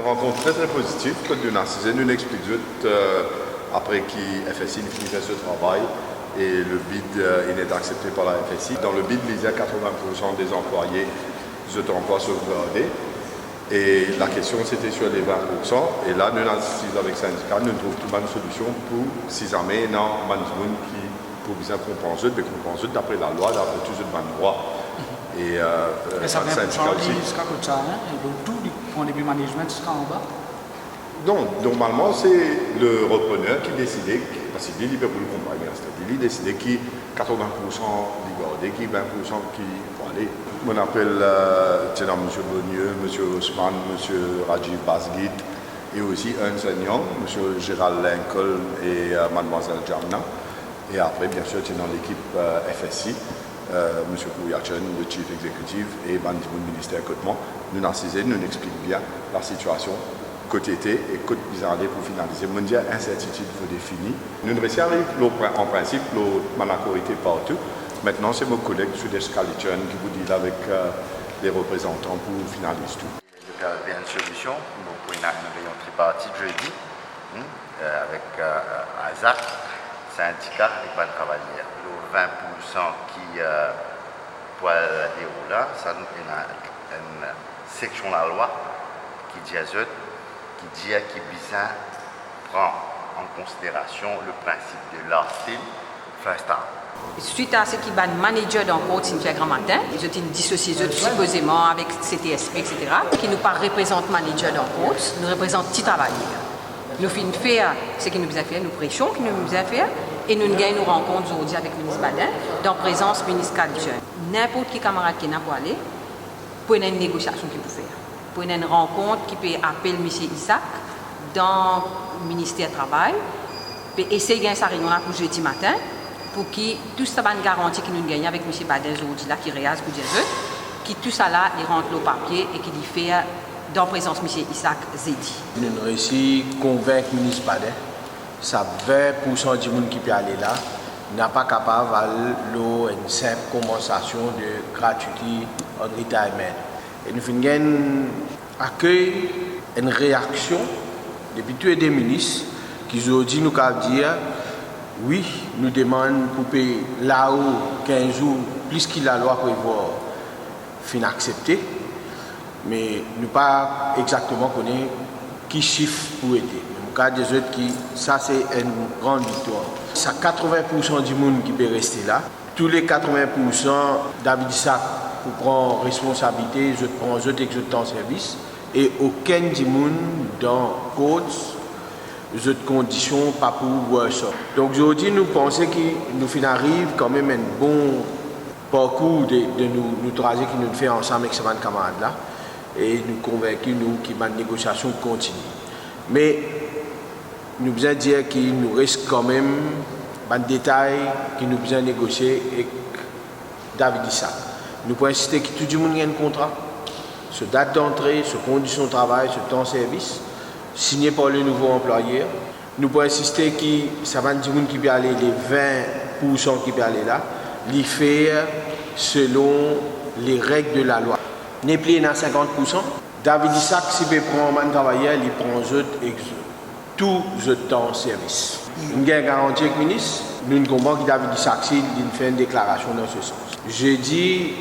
Rencontre très très positive, Côte du Narcisse, nous explique après que FSI finit ce travail et le bid il est accepté par la FSI. Dans le bid, il y a 80% des employés de emploi sauvegardés. Et la question c'était sur les 20%. Et là, nous assistons avec le syndicat, nous trouvons une solution pour si jamais non, qui pour bien compenser d'après la loi, d'après tous les droits. Et ça le syndicat aussi. Jusqu'à côté ça, et donc tout du point de vue management sera en bas. Non, normalement c'est le repreneur qui décide, parce qu'il est libre pour le compagnie, c'est-à-dire il décide qui 80% ligardé, qui 20% qui faut aller. On appelle M. Bonieux, M. Osman, M. Rajiv Basgit et aussi un enseignant, M. Gérald Lincoln et Mademoiselle Jamna. Et après, bien sûr, c'est dans l'équipe FSI, M. Kouyachan, le chief exécutif, et le ministère Côte-Mont. Nous narcisés, nous expliquent bien la situation côté été et côté bizarre pour finaliser. Mon dire incertitude faut définir. Nous ne réussissons en principe la partout. Maintenant, c'est mon collègue Sudesh Kalitchan qui vous dit avec les représentants pour finaliser tout. Il y a bien une solution pour une réunion tripartite jeudi avec ASAC, syndicat et Ban Cavalière. Le 20% qui pour la déroula, ça nous une section de la loi qui dit qui bien prend en considération le principe de l'article first time. Suite à ce qui va manager dans le Cimetière Grand Matin, ils ont dissocié supposément avec CTSP, etc., qui nous pas représente manager dans le nous représente petit travailleurs. Nous finissons faire ce qui nous a fait, nous prêchons ce qui nous a fait, et nous gagnons nos rencontres aujourd'hui avec le ministre Badin, dans la présence du ministre Kalitchan. N'importe qui camarade qui n'a pas allé, pour une négociation qu'il peut faire. Pour une rencontre qui peut appeler M. Isaac dans le ministère du Travail, peut essayer de gagner sa réunion là pour jeudi matin, pour que tout ça va une garantie que nous gagnons avec M. Badin aujourd'hui là, qui réalise pour dire qui tout ça là, il rentre le papier et qui dit fait dans la présence de M. Isaac Zedi. Nous avons réussi à convaincre le ministre Badin, ça 20% du monde qui peut aller là, n'a pas capable d'avoir une simple compensation de gratuité en retirement. Et nous avons accueilli une réaction depuis tous les ministres qui ont dit nous dire oui, nous demandons pour payer là-haut 15 jours plus que la loi prévoit fin accepté, mais nous pas exactement connaître qui chiffre pour aider. Mais cas des autres qui ça c'est une grande victoire. Ça 80% du monde qui peut rester là. Tous les 80% David Isaac pour prendre responsabilité, je prends je temps service et aucun du monde dans code de conditions pas pour voir ça. Donc aujourd'hui nous pensons que nous arrive quand même un bon parcours de nous trajet que nous faisons ensemble avec ces camarades là et nous convaincus nous que la négociation continue. Mais nous besoin dire qu'il nous reste quand même un détail que nous besoin négocier avec David Isaac. Nous pouvons insister que tout le monde a un contrat, ce date d'entrée, ce conditions de travail, ce temps de service, signé par le nouveau employeur. Nous pouvons insister que ça va dire qui peut aller les 20% qui peut aller là, les faire selon les règles de la loi. N'est plus à 50%. David Isaac, s'il peut prendre un travailleur, il prend tout le temps de service. Nous avons garanti avec le ministre, nous comprenons que David Isaac, il fait une déclaration dans ce sens. Je dis,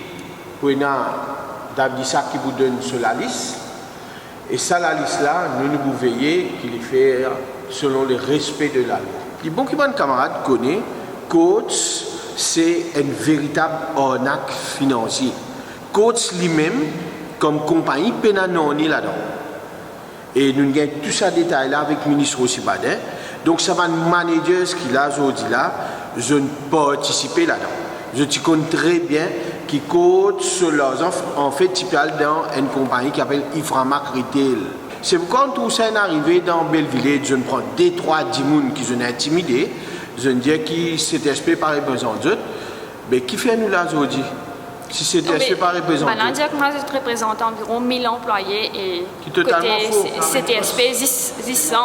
pour David Isaac qui vous donne sur la liste, et ça, la liste-là, nous devons veiller qu'il est fait selon le respect de la loi. Les bons camarades connaissent Coates, c'est une véritable arnaque financière. Coates lui-même, comme compagnie, peine à non là-dedans. Et nous avons tout ça détail là avec le ministre aussi Badin. Donc, ça va manager ce qu'il a aujourd'hui là, je ne participe là-dedans. Je te connais très bien qui coûte sur leurs offres, en fait, tu parles dans une compagnie qui s'appelle Iframac Retail. C'est pourquoi tout ça est arrivé dans Belleville, je ne prends 2-3 personnes qui sont intimidés, je ne dis que CTSP par besoin d'autres, mais qui fait nous là aujourd'hui? Si CTSP par besoin d'autres. Je dire que moi je représente environ 1000 employés et côté CTSP 600.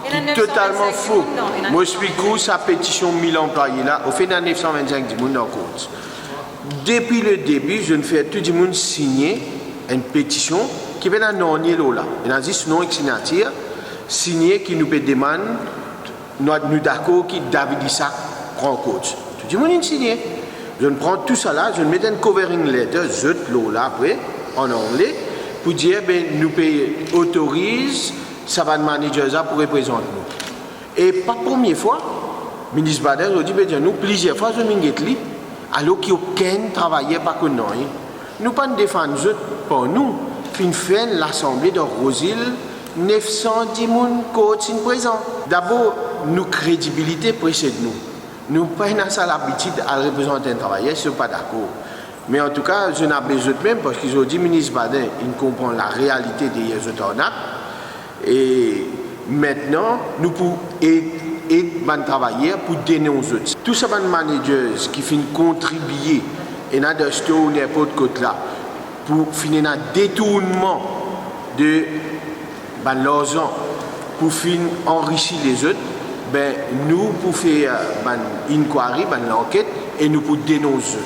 Qui est totalement faux. Moi, je suis court sa pétition 1000 employés là, au fait dans 925 du monde en compte. Depuis le début, je ne fais tout le monde signer une pétition qui viennent non là. Il a dit non signature signé qui nous peut demander nous d'accord qui David Isaac prend coach. Tu dis mon signé. Je prends tout ça là, je mets un covering letter, je là après en anglais pour dire ben nous autorise Savant Manager ça pour représenter nous. Et pas première fois, le ministre Bader a dit ben nous plusieurs fois je m'inquiète lui alors qu'il n'y a aucun travailleur pas qu'on a. Nous pas défendre pour nous, fin fin l'assemblée de Rosil 910 personnes coaching présents. D'abord, nous crédibilité précède nous. Nous n'avons pas l'habitude à représenter un travailleur, je ne suis pas d'accord. Mais en tout cas, je n'ai pas besoin de même parce qu'ils ont dit, le ministre Baden, il comprend la réalité des autres. Et maintenant, nous pouvons aider les travailleurs pour dénoncer. Tous ces managers qui finissent contribuer et n'a de ou n'importe quoi là pour finir un détournement de l'argent pour finir enrichir les autres, ben nous pour faire une inquiry, une enquête et nous pour dénoncer.